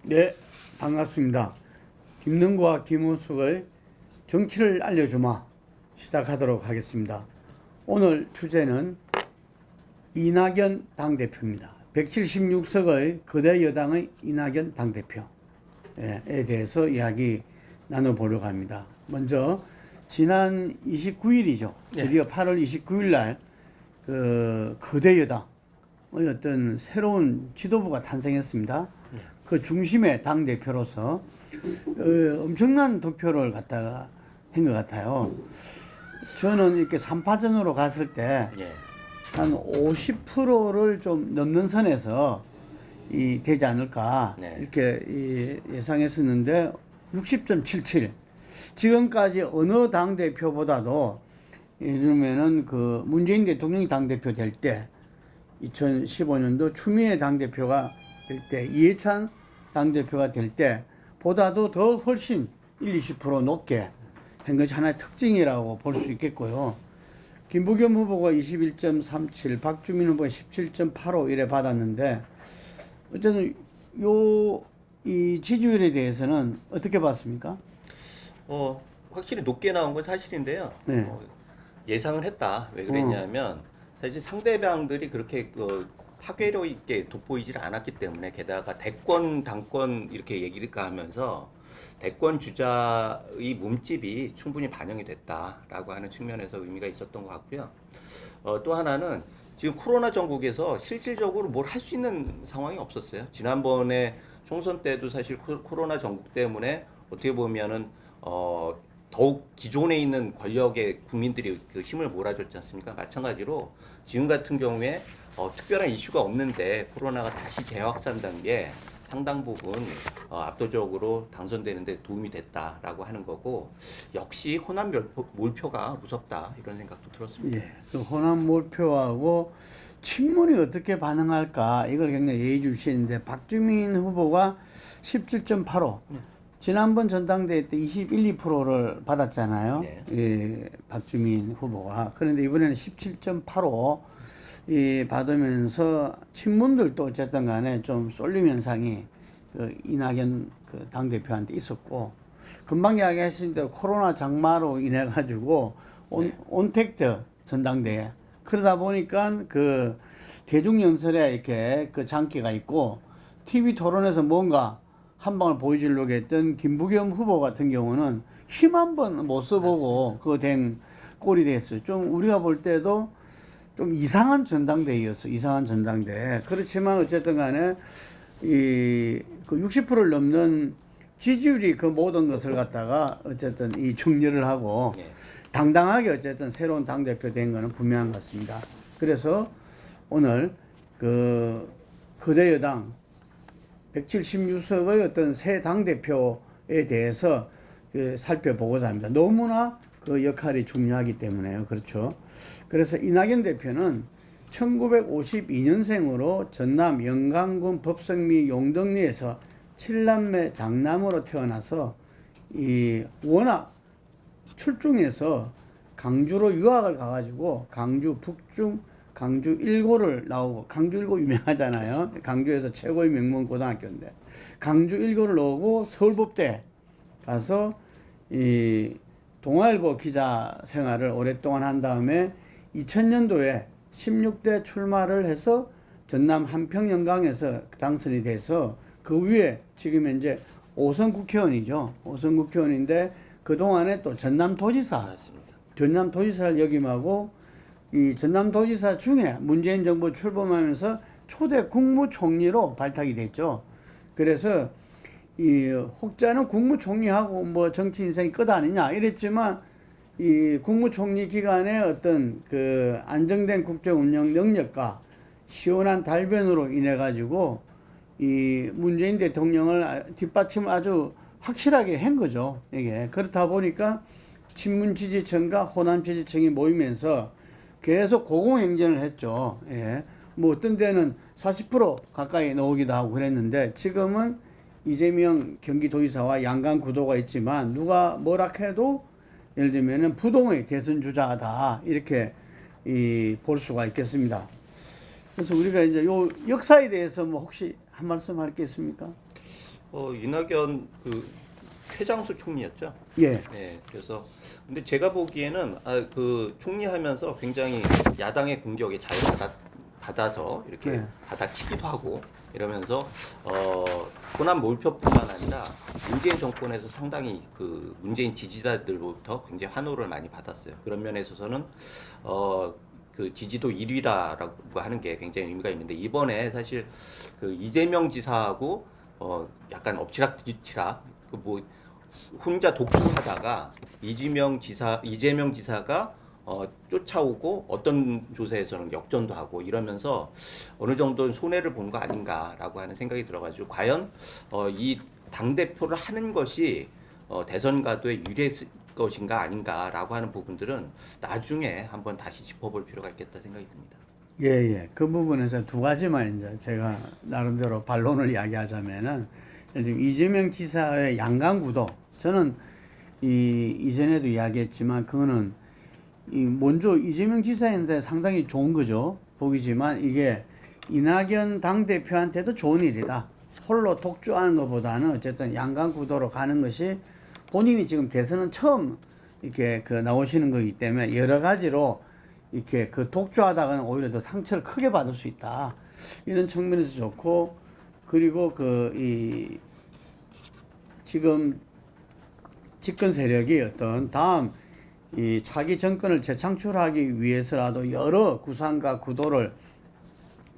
네, 반갑습니다. 김능구와 김은숙의 정치를 알려주마 시작하도록 하겠습니다. 오늘 주제는 이낙연 당대표입니다. 176석의 거대 여당의 이낙연 당대표에 대해서 이야기 나눠보려고 합니다. 먼저 지난 29일이죠. 드디어 8월 29일 날 그 거대 여당의 어떤 새로운 지도부가 탄생했습니다. 그 중심의 당 대표로서 엄청난 득표를 갖다가 한 것 같아요. 저는 이렇게 3파전으로 갔을 때 한 50%를 좀 넘는 선에서 되지 않을까 이렇게 예상했었는데 60.77. 지금까지 어느 당 대표보다도 예전에는 그 문재인 대통령이 당 대표 될 때 2015년도 추미애 당 대표가 될 때, 이해찬 당대표가 될 때 보다도 더 훨씬 20% 높게 한 것이 하나의 특징이라고 볼 수 있겠고요. 김부겸 후보가 21.37, 박주민 후보가 17.85 이래 받았는데 어쨌든 이 지지율에 대해서는 어떻게 봤습니까? 확실히 높게 나온 건 사실인데요. 네. 예상을 했다. 왜 그랬냐면 사실 상대방들이 그렇게 파괴력 있게 돋보이질 않았기 때문에, 게다가 대권 당권 이렇게 얘기를 하면서 대권 주자의 몸집이 충분히 반영이 됐다라고 하는 측면에서 의미가 있었던 것 같고요. 또 하나는 지금 코로나 전국에서 실질적으로 뭘 할 수 있는 상황이 없었어요. 지난번에 총선 때도 사실 코로나 전국 때문에 어떻게 보면은 더욱 기존에 있는 권력의 국민들이 그 힘을 몰아줬지 않습니까? 마찬가지로 지금 같은 경우에 특별한 이슈가 없는데 코로나가 다시 재확산된 게 상당 부분 압도적으로 당선되는 데 도움이 됐다라고 하는 거고, 역시 호남 몰표가 무섭다 이런 생각도 들었습니다. 예, 그 호남 몰표하고 친문이 어떻게 반응할까 이걸 굉장히 예의주시했는데 박주민 후보가 17.85. 지난번 전당대회 때 21, 2%를 받았잖아요. 네. 예, 박주민 후보가. 그런데 이번에는 17.85 받으면서 친문들도 어쨌든 간에 좀 쏠림 현상이 그 이낙연 그 당대표한테 있었고, 금방 이야기하신 대로 코로나 장마로 인해 가지고 온택트 전당대회. 그러다 보니까 그 대중연설에 이렇게 그 장기가 있고 TV 토론에서 뭔가 한 방을 보여주려고 했던 김부겸 후보 같은 경우는 힘 한 번 못 써보고 그거 된 꼴이 됐어요. 좀 우리가 볼 때도 좀 이상한 전당대회였어요. 이상한 전당대회. 그렇지만 어쨌든 간에 그 60%를 넘는 지지율이 그 모든 것을 갖다가 어쨌든 이 정리를 하고 당당하게 어쨌든 새로운 당대표 된 거는 분명한 것 같습니다. 그래서 오늘 그 거대 여당 176석의 어떤 새 당대표에 대해서 살펴보고자 합니다. 너무나 그 역할이 중요하기 때문에요. 그렇죠. 그래서 이낙연 대표는 1952년생으로 전남 영광군 법성리 용덕리에서 7남매 장남으로 태어나서 워낙 출중해서 강주로 유학을 가가지고 강주 북중 강주 1고를 나오고, 강주 1고 유명하잖아요. 강주에서 최고의 명문 고등학교인데 강주 1고를 나오고 서울법대 가서 동아일보 기자 생활을 오랫동안 한 다음에 2000년도에 16대 출마를 해서 전남 한평영광에서 당선이 돼서 그 위에 지금 현재 5선 국회의원이죠. 5선 국회의원인데 그동안에 또 전남도지사를 역임하고, 이 전남도지사 중에 문재인 정부 출범하면서 초대 국무총리로 발탁이 됐죠. 그래서 이 혹자는 국무총리하고 뭐 정치 인생이 끝 아니냐 이랬지만, 이 국무총리 기간에 어떤 그 안정된 국정 운영 능력과 시원한 달변으로 인해 가지고 이 문재인 대통령을 뒷받침을 아주 확실하게 한 거죠. 이게 그렇다 보니까 친문 지지층과 호남 지지층이 모이면서 계속 고공행진을 했죠. 예. 뭐 어떤 데는 40% 가까이 나오기도 하고 그랬는데, 지금은 이재명 경기도지사와 양강 구도가 있지만 누가 뭐라 해도 예를 들면은 부동의 대선 주자다 이렇게 볼 수가 있겠습니다. 그래서 우리가 이제 요 역사에 대해서 뭐 혹시 한 말씀 할 게 있습니까? 이낙연 그 최장수 총리였죠. 예. 네, 그래서 근데 제가 보기에는 그 총리하면서 굉장히 야당의 공격에 잘 받아서 이렇게 네. 받아치기도 하고 이러면서 호남 몰표뿐만 아니라 문재인 정권에서 상당히 그 문재인 지지자들로부터 굉장히 환호를 많이 받았어요. 그런 면에 있어서는 그 지지도 1위라고 하는 게 굉장히 의미가 있는데 이번에 사실 그 이재명 지사하고 약간 엎치락뒤치락 그뭐 혼자 독주하다가 이재명 지사가 쫓아오고 어떤 조사에서는 역전도 하고 이러면서 어느 정도는 손해를 본 거 아닌가라고 하는 생각이 들어가지고 과연 이 당 대표를 하는 것이 대선 가도에 유리했을 것인가 아닌가라고 하는 부분들은 나중에 한번 다시 짚어볼 필요가 있겠다 생각이 듭니다. 예, 예. 그 부분에서 두 가지만 이제 제가 나름대로 반론을 이야기하자면은 지금 이재명 지사의 양강구도 저는 이전에도 이야기했지만 그거는 먼저 이재명 지사한테 상당히 좋은 거죠. 복이지만 이게 이낙연 당대표한테도 좋은 일이다. 홀로 독주하는 것보다는 어쨌든 양강구도로 가는 것이 본인이 지금 대선은 처음 이렇게 그 나오시는 거기 때문에 여러 가지로 이렇게 그 독주하다가는 오히려 더 상처를 크게 받을 수 있다. 이런 측면에서 좋고 그리고 지금 집권 세력이 어떤 다음 이 차기 정권을 재창출하기 위해서라도 여러 구상과 구도를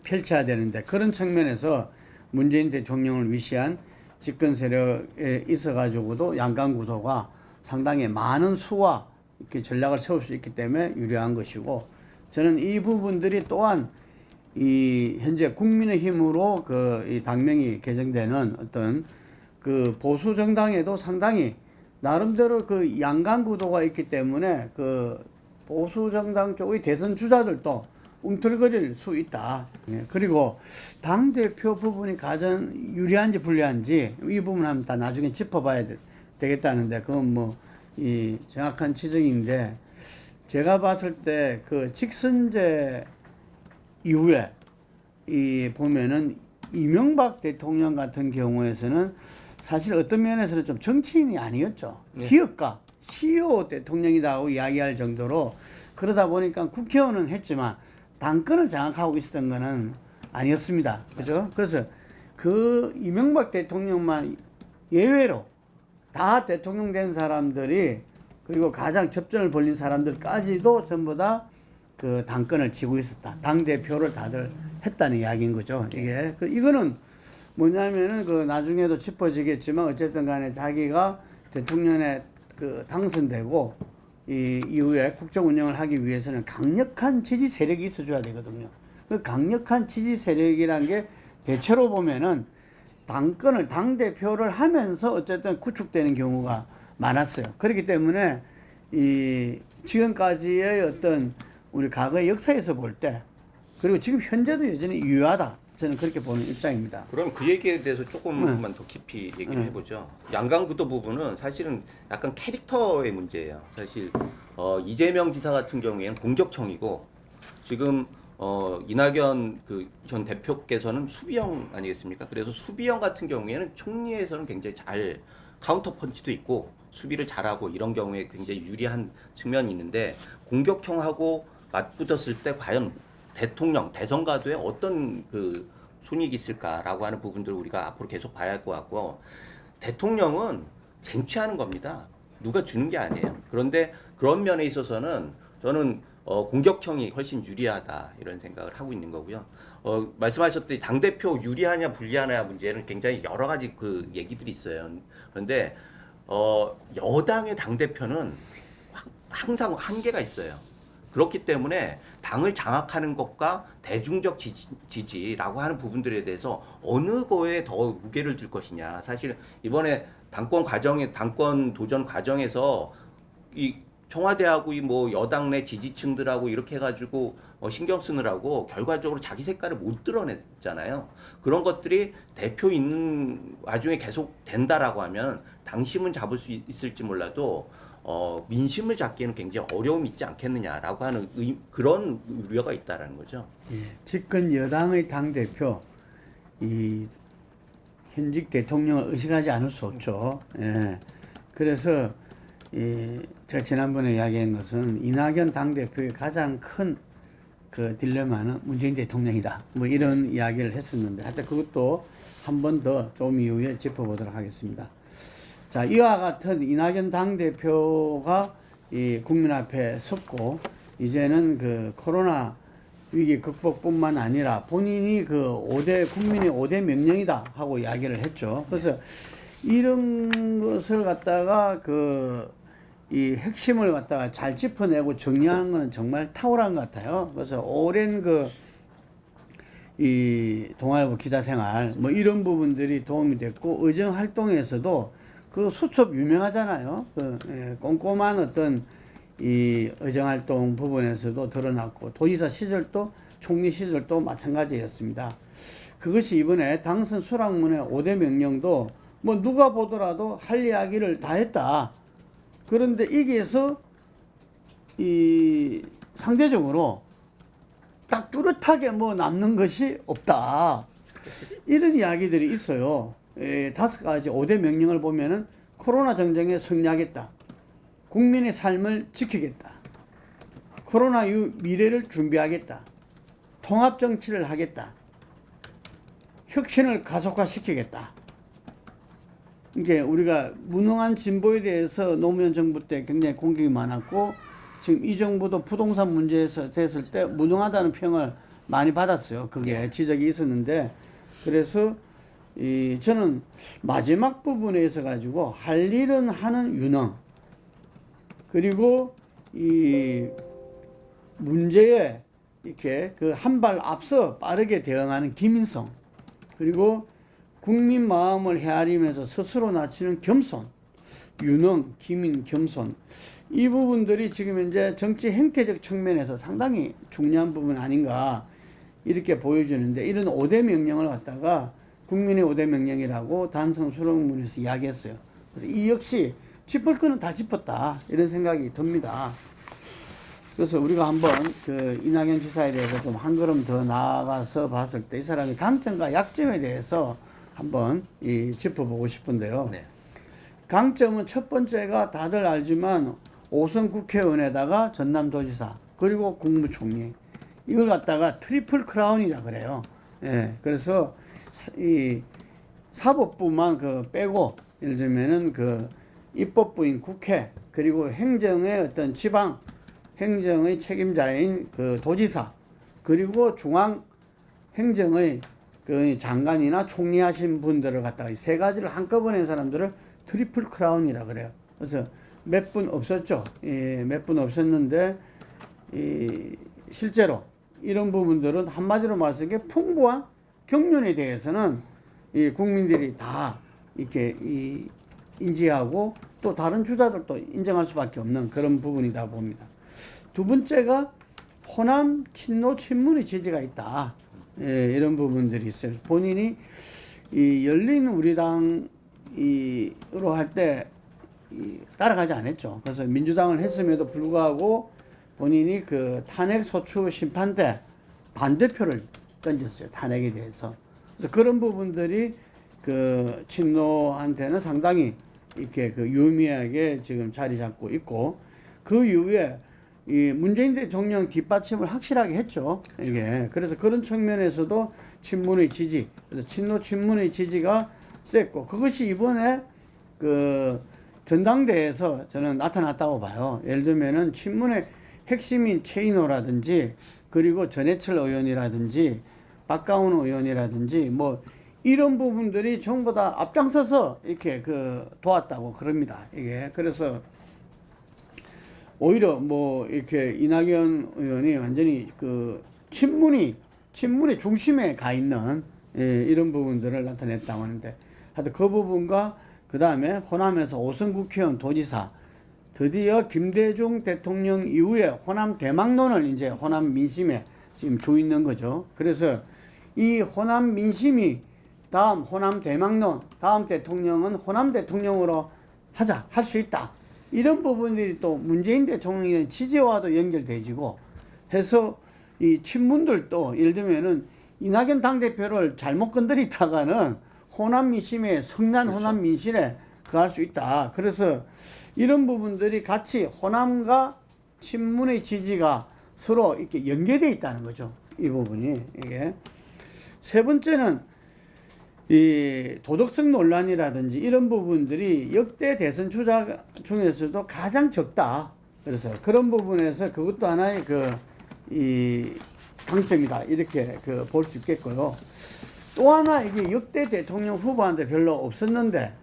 펼쳐야 되는데 그런 측면에서 문재인 대통령을 위시한 집권 세력에 있어가지고도 양강구도가 상당히 많은 수와 이렇게 전략을 세울 수 있기 때문에 유리한 것이고 저는 이 부분들이 또한 이 현재 국민의힘으로 이 당명이 개정되는 어떤 그 보수 정당에도 상당히 나름대로 그 양강구도가 있기 때문에 그 보수 정당 쪽의 대선 주자들도 움틀거릴 수 있다. 예. 그리고 당 대표 부분이 가장 유리한지 불리한지 이 부분 한번 다 나중에 짚어봐야 되겠다는데 그건 뭐 이 정확한 지적인데 제가 봤을 때 그 직선제 이후에 이 보면은 이명박 대통령 같은 경우에서는 사실 어떤 면에서는 좀 정치인이 아니었죠. 네. 기업가 CEO 대통령이라고 이야기할 정도로 그러다 보니까 국회의원은 했지만 당권을 장악하고 있었던 거는 아니었습니다. 그죠? 그래서 그 이명박 대통령만 예외로 다 대통령 된 사람들이 그리고 가장 접전을 벌린 사람들까지도 전부 다 그 당권을 쥐고 있었다. 당 대표를 다들 했다는 이야기인 거죠. 이게 이거는 뭐냐면은 그 나중에도 짚어지겠지만 어쨌든 간에 자기가 대통령에 그 당선되고 이 이후에 국정 운영을 하기 위해서는 강력한 지지 세력이 있어줘야 되거든요. 그 강력한 지지 세력이란 게 대체로 보면은 당권을 당 대표를 하면서 어쨌든 구축되는 경우가 많았어요. 그렇기 때문에 이 지금까지의 어떤 우리 과거의 역사에서 볼 때 그리고 지금 현재도 여전히 유효하다. 저는 그렇게 보는 입장입니다. 그럼 그 얘기에 대해서 조금만 더 깊이 얘기를 해보죠. 양강구도 부분은 사실은 약간 캐릭터의 문제예요. 사실 이재명 지사 같은 경우에는 공격형이고 지금 이낙연 그 전 대표께서는 수비형 아니겠습니까? 그래서 수비형 같은 경우에는 총리에서는 굉장히 잘 카운터 펀치도 있고 수비를 잘하고 이런 경우에 굉장히 유리한 측면이 있는데 공격형하고 맞붙었을 때 과연 대통령 대선 가도에 어떤 그 손익이 있을까라고 하는 부분들을 우리가 앞으로 계속 봐야 할 것 같고 대통령은 쟁취하는 겁니다. 누가 주는 게 아니에요. 그런데 그런 면에 있어서는 저는 공격형이 훨씬 유리하다 이런 생각을 하고 있는 거고요. 말씀하셨듯이 당대표 유리하냐 불리하냐 문제는 굉장히 여러 가지 그 얘기들이 있어요. 그런데 여당의 당대표는 항상 한계가 있어요. 그렇기 때문에 당을 장악하는 것과 대중적 지지라고 하는 부분들에 대해서 어느 거에 더 무게를 줄 것이냐. 사실 이번에 당권 도전 과정에서 이 청와대하고 뭐 여당 내 지지층들하고 이렇게 해가지고 신경 쓰느라고 결과적으로 자기 색깔을 못 드러냈잖아요. 그런 것들이 대표 있는 와중에 계속 된다라고 하면 당심은 잡을 수 있을지 몰라도 민심을 잡기에는 굉장히 어려움이 있지 않겠느냐라고 하는 그런 우려가 있다라는 거죠. 예, 집권 여당의 당 대표 현직 대통령을 의식하지 않을 수 없죠. 예. 그래서 제가 지난번에 이야기한 것은 이낙연 당대표의 가장 큰 그 딜레마는 문재인 대통령이다. 뭐 이런 이야기를 했었는데 하여튼 그것도 한 번 더 좀 이후에 짚어보도록 하겠습니다. 자, 이와 같은 이낙연 당대표가 이 국민 앞에 섰고 이제는 그 코로나 위기 극복뿐만 아니라 본인이 그 국민의 5대 명령이다 하고 이야기를 했죠. 그래서 이런 것을 갖다가 이 핵심을 갖다가 잘 짚어내고 정리하는 것은 정말 탁월한 것 같아요. 그래서 오랜 이 동아일보 기자 생활 뭐 이런 부분들이 도움이 됐고 의정 활동에서도 그 수첩 유명하잖아요. 꼼꼼한 어떤 이 의정 활동 부분에서도 드러났고 도지사 시절도 총리 시절도 마찬가지였습니다. 그것이 이번에 당선 수락문의 5대 명령도 뭐 누가 보더라도 할 이야기를 다 했다. 그런데 이게서 이 상대적으로 딱 뚜렷하게 뭐 남는 것이 없다. 이런 이야기들이 있어요. 5가지 5대 명령을 보면은 코로나 정쟁에 승리하겠다. 국민의 삶을 지키겠다. 코로나 이후 미래를 준비하겠다. 통합 정치를 하겠다. 혁신을 가속화시키겠다. 이게 우리가 무능한 진보에 대해서 노무현 정부 때 굉장히 공격이 많았고 지금 이 정부도 부동산 문제에서 됐을 때 무능하다는 평을 많이 받았어요. 그게 지적이 있었는데 그래서 저는 마지막 부분에 있어 가지고 할 일은 하는 유능 그리고 이 문제에 이렇게 그 한 발 앞서 빠르게 대응하는 기민성 그리고 국민 마음을 헤아리면서 스스로 낮추는 겸손, 유능, 기민, 겸손 이 부분들이 지금 현재 정치 행태적 측면에서 상당히 중요한 부분 아닌가 이렇게 보여주는데 이런 5대 명령을 갖다가 국민의 5대 명령이라고 당선 수록문에서 이야기했어요. 그래서 이 역시 짚을 거는 다 짚었다 이런 생각이 듭니다. 그래서 우리가 한번 그 이낙연 지사에 대해서 좀 한 걸음 더 나아가서 봤을 때 이 사람의 강점과 약점에 대해서 한번 짚어보고 싶은데요. 네. 강점은 첫 번째가 다들 알지만 5선 국회의원에다가 전남도지사 그리고 국무총리 이걸 갖다가 트리플 크라운이라 그래요. 예, 그래서 이 사법부만 빼고 예를 들면은 입법부인 국회 그리고 행정의 어떤 지방 행정의 책임자인 도지사 그리고 중앙 행정의 장관이나 총리 하신 분들을 갖다가 이 세 가지를 한꺼번에 한 사람들을 트리플 크라운이라 그래요. 그래서 몇 분 없었죠. 몇 분 없었는데 실제로 이런 부분들은 한마디로 말해서 풍부한 경륜에 대해서는 국민들이 다 이렇게 인지하고 또 다른 주자들도 인정할 수밖에 없는 그런 부분이다 봅니다. 두 번째가 호남 친노 친문의 지지가 있다. 이런 부분들이 있어요. 본인이 열린 우리당으로 할 때 따라가지 않았죠. 그래서 민주당을 했음에도 불구하고 본인이 탄핵 소추 심판 때 반대표를 던졌어요. 탄핵에 대해서. 그래서 그런 부분들이 친노한테는 상당히 이렇게 유의미하게 지금 자리 잡고 있고 그 이후에 문재인 대통령 뒷받침을 확실하게 했죠. 이게. 그래서 그런 측면에서도 친문의 지지, 그래서 친노 친문의 지지가 셌고, 그것이 이번에 전당대회에서 저는 나타났다고 봐요. 예를 들면은 친문의 핵심인 최인호라든지, 그리고 전해철 의원이라든지, 박가훈 의원이라든지, 뭐, 이런 부분들이 전부 다 앞장서서 이렇게 도왔다고 그럽니다. 이게. 그래서, 오히려 뭐 이렇게 이낙연 의원이 완전히 친문의 중심에 가 있는 이런 부분들을 나타냈다고 하는데 하여튼 그 부분과 그 다음에 호남에서 5선 국회의원 도지사 드디어 김대중 대통령 이후에 호남 대망론을 이제 호남 민심에 지금 조 있는 거죠. 그래서 이 호남 민심이 다음 호남 대망론 다음 대통령은 호남 대통령으로 하자 할 수 있다. 이런 부분들이 또 문재인 대통령의 지지와도 연결되지고 해서 이 친문들도 예를 들면은 이낙연 당대표를 잘못 건드리다가는 호남 민심에 성난 그렇죠. 호남 민심에 그할 수 있다. 그래서 이런 부분들이 같이 호남과 친문의 지지가 서로 이렇게 연계되어 있다는 거죠. 이 부분이 이게 세 번째는 이 도덕성 논란이라든지 이런 부분들이 역대 대선 주자 중에서도 가장 적다. 그래서 그런 부분에서 그것도 하나의 이 강점이다. 이렇게 볼 수 있겠고요. 또 하나 이게 역대 대통령 후보한테 별로 없었는데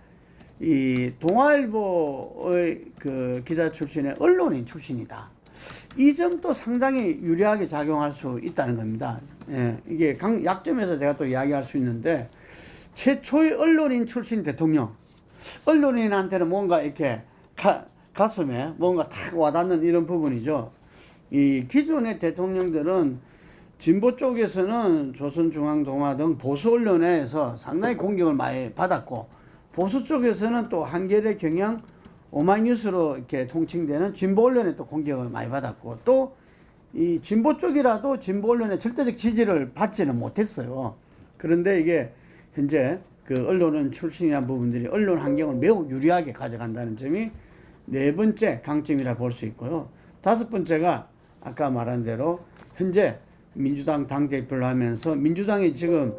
이 동아일보의 기자 출신의 언론인 출신이다. 이 점도 상당히 유리하게 작용할 수 있다는 겁니다. 예, 이게 약점에서 제가 또 이야기할 수 있는데 최초의 언론인 출신 대통령, 언론인한테는 뭔가 이렇게 가슴에 뭔가 탁 와닿는 이런 부분이죠. 이 기존의 대통령들은 진보 쪽에서는 조선중앙동화 등 보수 언론에서 상당히 공격을 많이 받았고, 보수 쪽에서는 또 한겨레, 경향, 오마이뉴스로 이렇게 통칭되는 진보 언론에 또 공격을 많이 받았고, 또 이 진보 쪽이라도 진보 언론의 절대적 지지를 받지는 못했어요. 그런데 이게 현재 언론은 출신이라는 부분들이 언론 환경을 매우 유리하게 가져간다는 점이 네 번째 강점이라 볼 수 있고요. 다섯 번째가 아까 말한 대로 현재 민주당 당대표를 하면서 민주당이 지금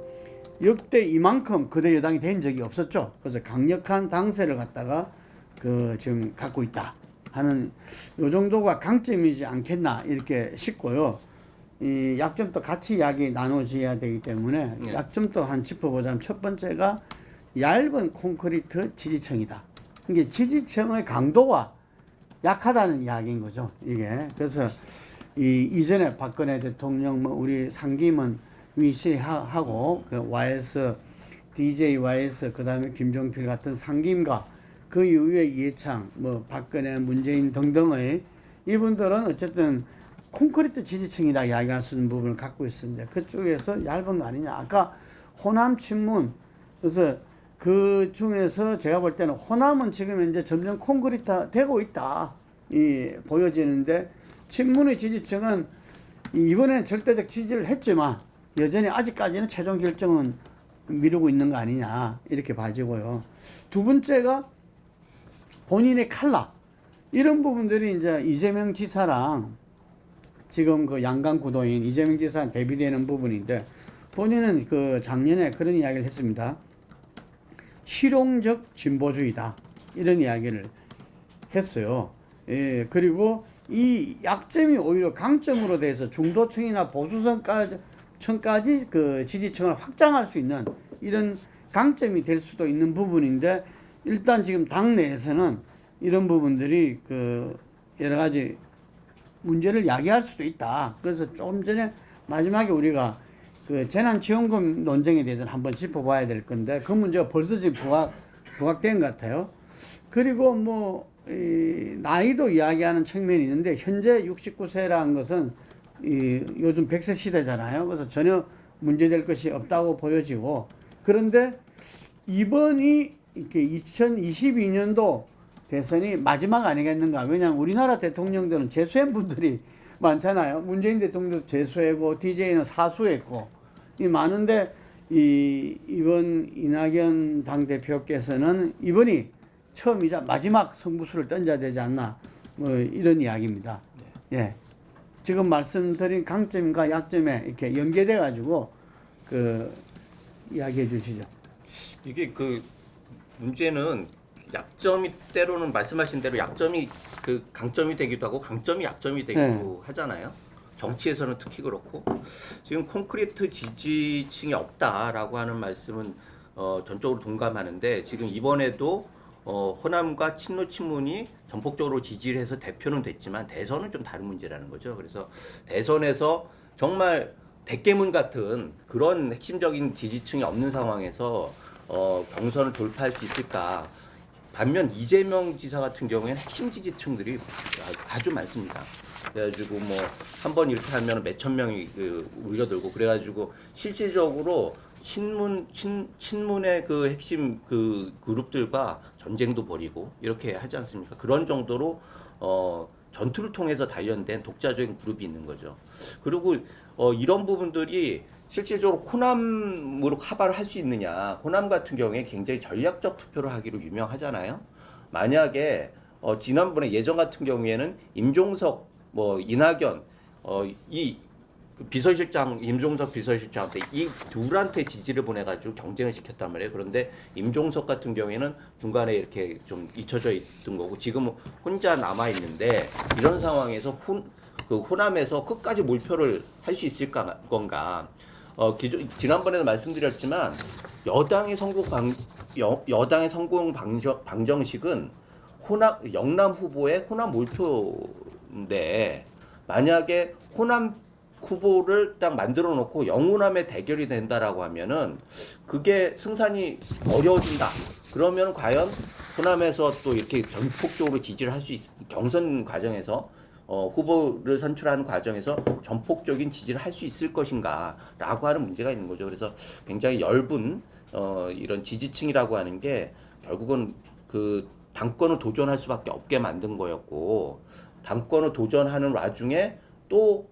역대 이만큼 거대 여당이 된 적이 없었죠. 그래서 강력한 당세를 갖다가 지금 갖고 있다 하는 요 정도가 강점이지 않겠나 이렇게 싶고요. 이 약점도 같이 이야기 나눠져야 되기 때문에 네. 약점도 한 짚어보자면 첫 번째가 얇은 콘크리트 지지층이다. 이게 지지층의 강도가 약하다는 이야기인 거죠. 이게 그래서 이전에 박근혜 대통령 우리 상김은 위시하고 YS DJ YS 그다음에 김종필 같은 상김과 그 이후에 이해창 박근혜 문재인 등등의 이분들은 어쨌든 콘크리트 지지층이라 이야기할 수 있는 부분을 갖고 있습니다. 그쪽에서 얇은 거 아니냐. 아까 호남 친문 그래서 그 중에서 제가 볼 때는 호남은 지금 현재 점점 콘크리트 되고 있다 보여지는데 친문의 지지층은 이번엔 절대적 지지를 했지만 여전히 아직까지는 최종 결정은 미루고 있는 거 아니냐 이렇게 봐지고요. 두 번째가 본인의 칼라 이런 부분들이 이제 이재명 지사랑 지금 양강 구도인 이재명 지사랑 대비되는 부분인데 본인은 작년에 그런 이야기를 했습니다. 실용적 진보주의다 이런 이야기를 했어요. 예, 그리고 이 약점이 오히려 강점으로 돼서 중도층이나 보수층까지 지지층을 확장할 수 있는 이런 강점이 될 수도 있는 부분인데 일단 지금 당내에서는 이런 부분들이 여러 가지 문제를 야기할 수도 있다. 그래서 조금 전에 마지막에 우리가 재난지원금 논쟁에 대해서는 한번 짚어봐야 될 건데 그 문제가 벌써 지금 부각된 것 같아요. 그리고 나이도 이야기하는 측면이 있는데 현재 69세라는 것은 요즘 100세 시대잖아요. 그래서 전혀 문제될 것이 없다고 보여지고 그런데 이번이 이렇게 2022년도 대선이 마지막 아니겠는가. 왜냐하면 우리나라 대통령들은 재수한 분들이 많잖아요. 문재인 대통령도 재수했고 DJ는 사수했고 많은데 이번 이낙연 당대표께서는 이번이 처음이자 마지막 승부수를 던져야 되지 않나 이런 이야기입니다. 네. 예. 지금 말씀드린 강점과 약점에 이렇게 연계돼 가지고 이야기해 주시죠. 이게 문제는 약점이 때로는 말씀하신 대로 약점이 강점이 되기도 하고 강점이 약점이 되기도 하잖아요. 정치에서는 특히 그렇고 지금 콘크리트 지지층이 없다라고 하는 말씀은 전적으로 동감하는데 지금 이번에도 호남과 친노친문이 전폭적으로 지지를 해서 대표는 됐지만 대선은 좀 다른 문제라는 거죠. 그래서 대선에서 정말 대깨문 같은 그런 핵심적인 지지층이 없는 상황에서 경선을 돌파할 수 있을까? 반면 이재명 지사 같은 경우에는 핵심 지지층들이 아주 많습니다. 그래가지고 한번 이렇게 하면 몇천 명이 울려들고 그래가지고 실질적으로 친문의 핵심 그룹들과 전쟁도 벌이고 이렇게 하지 않습니까? 그런 정도로 전투를 통해서 단련된 독자적인 그룹이 있는 거죠. 그리고 이런 부분들이 실질적으로 호남으로 커버를 할 수 있느냐. 호남 같은 경우에 굉장히 전략적 투표를 하기로 유명하잖아요. 만약에 지난번에 예전 같은 경우에는 임종석, 뭐 이낙연, 그 비서실장, 임종석 비서실장한테 이 둘한테 지지를 보내가지고 경쟁을 시켰단 말이에요. 그런데 임종석 같은 경우에는 중간에 이렇게 좀 잊혀져 있던 거고 지금은 혼자 남아 있는데 이런 상황에서 그 호남에서 끝까지 몰표를 할 수 있을 건가? 지난번에도 말씀드렸지만 여당의 성공 방정식은 영남 후보의 호남 몰표인데 만약에 호남 후보를 딱 만들어 놓고 영호남의 대결이 된다라고 하면은 그게 승산이 어려워진다. 그러면 과연 호남에서 또 이렇게 전폭적으로 지지를 할 수 경선 과정에서 후보를 선출하는 과정에서 전폭적인 지지를 할 수 있을 것인가라고 하는 문제가 있는 거죠. 그래서 굉장히 엷은 이런 지지층이라고 하는 게 결국은 그 당권을 도전할 수밖에 없게 만든 거였고 당권을 도전하는 와중에 또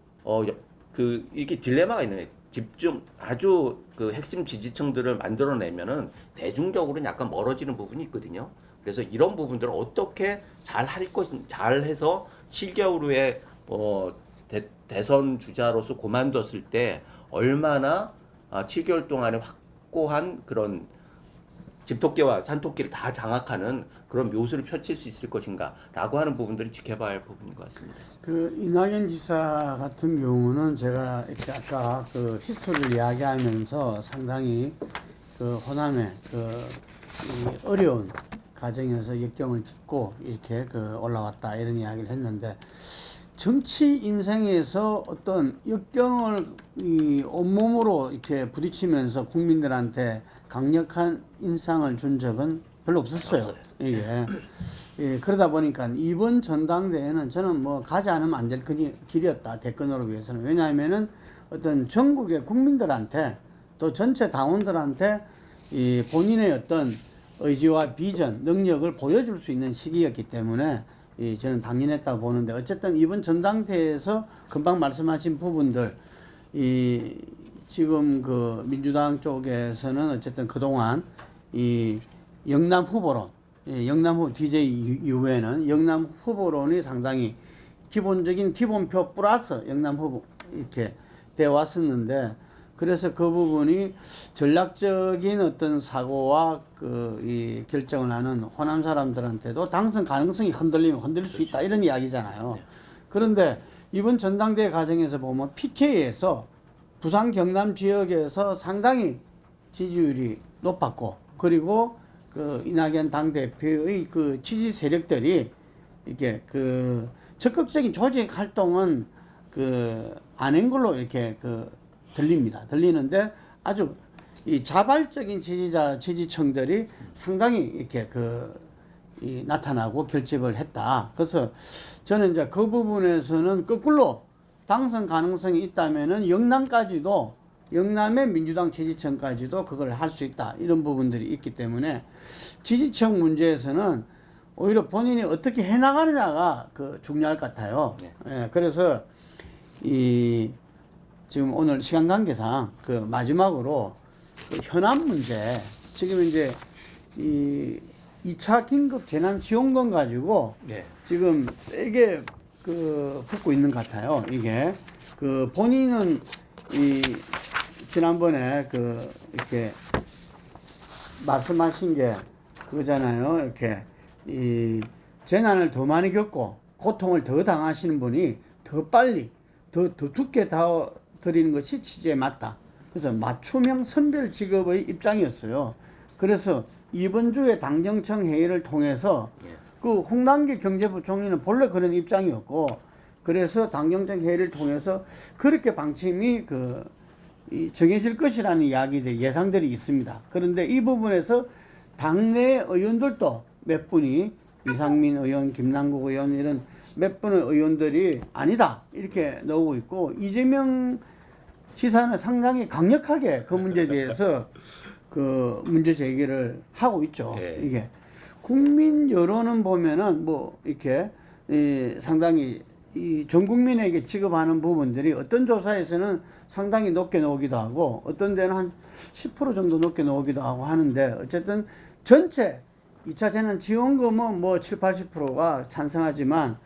그 이렇게 딜레마가 있는 거예요. 집중 아주 그 핵심 지지층들을 만들어내면은 대중적으로는 약간 멀어지는 부분이 있거든요. 그래서 이런 부분들을 어떻게 잘 해서 7개월 후에 대선 주자로서 고만뒀을 때 얼마나 7개월 동안에 확고한 그런 집토끼와 산토끼를 다 장악하는 그런 묘수를 펼칠 수 있을 것인가라고 하는 부분들이 지켜봐야 할 부분인 것 같습니다. 그 이낙연 지사 같은 경우는 제가 이렇게 아까 그 히스토리를 이야기하면서 상당히 그 호남의 이 어려운 과정에서 역경을 딛고 이렇게 그 올라왔다 이런 이야기를 했는데 정치 인생에서 어떤 역경을 이 온몸으로 이렇게 부딪히면서 국민들한테 강력한 인상을 준 적은 별로 없었어요. 이게. 예, 그러다 보니까 이번 전당대회는 저는 뭐 가지 않으면 안 될 길이었다. 대권으로 위해서는. 왜냐하면은 어떤 전국의 국민들한테 또 전체 당원들한테 이 본인의 어떤 의지와 비전, 능력을 보여줄 수 있는 시기였기 때문에 저는 당연했다고 보는데 어쨌든 이번 전당대회에서 금방 말씀하신 부분들 지금 그 민주당 쪽에서는 어쨌든 그동안 이 영남 후보론, 영남 후보 DJ 이후에는 영남 후보론이 상당히 기본적인 기본표 플러스 영남 후보 이렇게 되어 왔었는데 그래서 그 부분이 전략적인 어떤 사고와 이 결정을 하는 호남 사람들한테도 당선 가능성이 흔들리면 흔들릴 수 있다 이런 이야기잖아요. 그런데 이번 전당대회 과정에서 보면 PK에서 부산 경남 지역에서 상당히 지지율이 높았고 그리고 그 이낙연 당대표의 그 지지 세력들이 이렇게 그 적극적인 조직 활동은 안 한 걸로 이렇게 들리는데 아주 이 자발적인 지지층들이 상당히 이렇게 나타나고 결집을 했다. 그래서 저는 이제 그 부분에서는 거꾸로 당선 가능성이 있다면은 영남의 민주당 지지층까지도 그걸 할 수 있다. 이런 부분들이 있기 때문에 지지층 문제에서는 오히려 본인이 어떻게 해나가느냐가 중요할 것 같아요. 네. 예, 그래서 지금 오늘 시간 관계상 마지막으로 현안 문제 지금 이제 2차 긴급 재난지원금 가지고 네. 지금 세게 붙고 있는 것 같아요. 이게 본인은 지난번에 이렇게 말씀하신 게 그거잖아요. 이렇게 재난을 더 많이 겪고 고통을 더 당하시는 분이 더 빨리 더 두껍게 드리는 것이 취지에 맞다. 그래서 맞춤형 선별 직업의 입장이었어요. 그래서 이번 주에 당정청 회의를 통해서 홍남기 경제부총리는 본래 그런 입장이었고 그래서 당정청 회의를 통해서 그렇게 방침이 정해질 것이라는 이야기들 예상들이 있습니다. 그런데 이 부분에서 당내 의원들도 몇 분이 이상민 의원, 김남국 의원 이런 몇 분의 의원들이 아니다 이렇게 나오고 있고 이재명 지사는 상당히 강력하게 그 문제에 대해서 문제 제기를 하고 있죠. 네. 이게 국민 여론은 보면은 뭐 이렇게 상당히 이 전 국민에게 지급하는 부분들이 어떤 조사에서는 상당히 높게 나오기도 하고 어떤 데는 한 10% 정도 높게 나오기도 하고 하는데 어쨌든 전체 2차 재난지원금은 뭐 7, 80%가 찬성하지만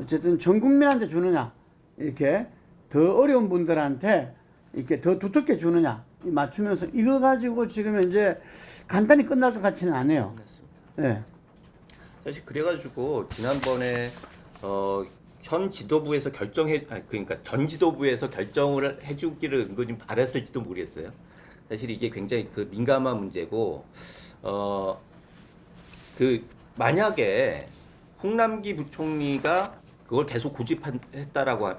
어쨌든 전 국민한테 주느냐 이렇게 더 어려운 분들한테 이렇게 더 두텁게 주느냐 맞추면서 이거 가지고 지금 이제 간단히 끝날 것 같지는 않아요. 네. 사실 그래가지고 지난번에 현 지도부에서 그러니까 전 지도부에서 결정을 해주기를 은근히 바랬을지도 모르겠어요. 사실 이게 굉장히 그 민감한 문제고 그 만약에 홍남기 부총리가 그걸 계속 고집했다라고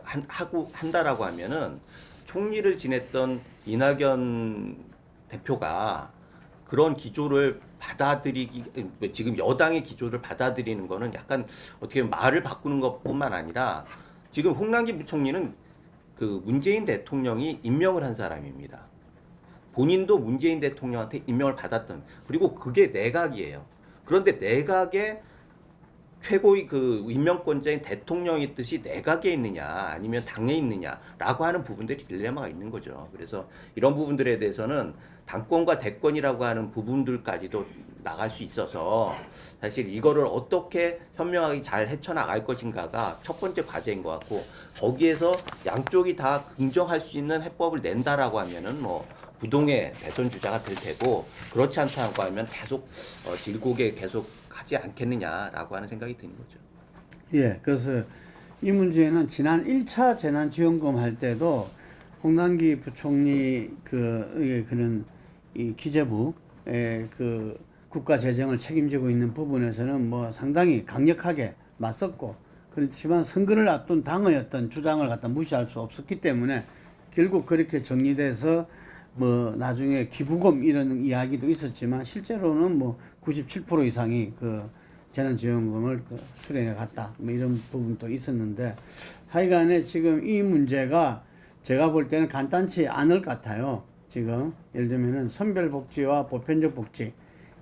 한다라고 하면은 총리를 지냈던 이낙연 대표가 그런 기조를 지금 여당의 기조를 받아들이는 거는 약간 어떻게 보면 말을 바꾸는 것뿐만 아니라 지금 홍남기 부총리는 그 문재인 대통령이 임명을 한 사람입니다. 본인도 문재인 대통령한테 임명을 받았던, 그리고 그게 내각이에요. 그런데 내각의 최고의 그 임명권자인 대통령의 뜻이 내각에 있느냐 아니면 당에 있느냐라고 하는 부분들이 딜레마가 있는 거죠. 그래서 이런 부분들에 대해서는 당권과 대권이라고 하는 부분들까지도 나갈 수 있어서 사실 이거를 어떻게 현명하게 잘 헤쳐나갈 것인가가 첫 번째 과제인 것 같고, 거기에서 양쪽이 다 긍정할 수 있는 해법을 낸다라고 하면은 뭐 부동의 대선 주자가 될 테고, 그렇지 않다고 하면 계속 질곡에 계속 하지 않겠느냐라고 하는 생각이 드는 거죠. 예, 그래서 이 문제는 지난 1차 재난지원금 할 때도 홍남기 부총리 그는 이 기재부의 그 국가 재정을 책임지고 있는 부분에서는 뭐 상당히 강력하게 맞섰고, 그렇지만 선거를 앞둔 당의 어떤 주장을 갖다 무시할 수 없었기 때문에 결국 그렇게 정리돼서 뭐 나중에 기부금 이런 이야기도 있었지만 실제로는 뭐 97% 이상이 그 재난지원금을 수령해 갔다 뭐 이런 부분도 있었는데, 하여간에 지금 이 문제가 제가 볼 때는 간단치 않을 것 같아요. 지금 예를 들면은 선별복지와 보편적 복지,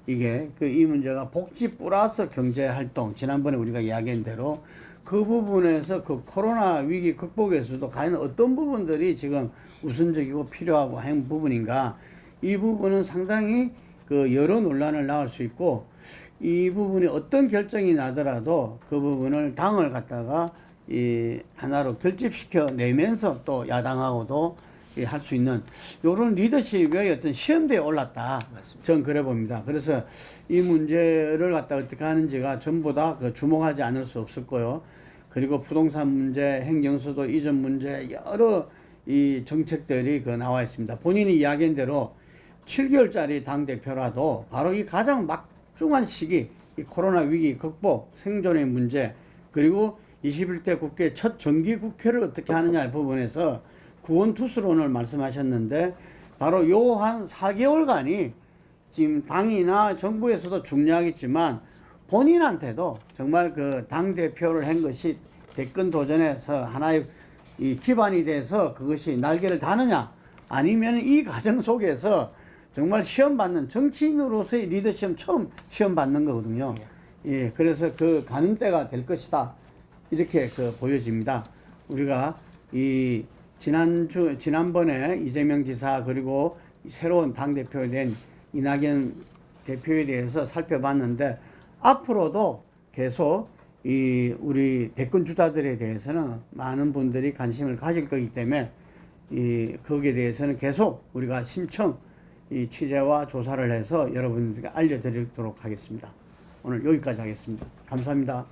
이게 이 문제가 복지 플러스 경제활동, 지난번에 우리가 이야기한 대로 그 부분에서 그 코로나 위기 극복에서도 과연 어떤 부분들이 지금 우선적이고 필요하고 한 부분인가, 이 부분은 상당히 그 여러 논란을 낳을 수 있고, 이 부분이 어떤 결정이 나더라도 그 부분을 당을 갖다가 이 하나로 결집시켜 내면서 또 야당하고도 할 수 있는 이런 리더십의 어떤 시험대에 올랐다. 전 그래 봅니다. 그래서 이 문제를 갖다 어떻게 하는지가 전부 다 주목하지 않을 수 없을 거요. 그리고 부동산 문제, 행정수도 이전 문제, 여러 이 정책들이 나와 있습니다. 본인이 이야기한 대로 7개월짜리 당대표라도 바로 이 가장 막중한 시기, 이 코로나 위기 극복, 생존의 문제, 그리고 21대 국회 첫 정기국회를 어떻게 하느냐의 부분에서 구원투수론을 말씀하셨는데, 바로 요 한 4개월간이 지금 당이나 정부에서도 중요하겠지만 본인한테도 정말 그 당대표를 한 것이 대권 도전에서 하나의 이 기반이 돼서 그것이 날개를 다느냐, 아니면 이 과정 속에서 정말 시험받는 정치인으로서의 리더십 처음 시험받는 거거든요. 예, 그래서 그 가는 때가 될 것이다. 이렇게 보여집니다. 우리가 이 지난번에 이재명 지사 그리고 새로운 당대표에 된 이낙연 대표에 대해서 살펴봤는데, 앞으로도 계속 이 우리 대권 주자들에 대해서는 많은 분들이 관심을 가질 거기 때문에 거기에 대해서는 계속 우리가 심층 이 취재와 조사를 해서 여러분들께 알려드리도록 하겠습니다. 오늘 여기까지 하겠습니다. 감사합니다.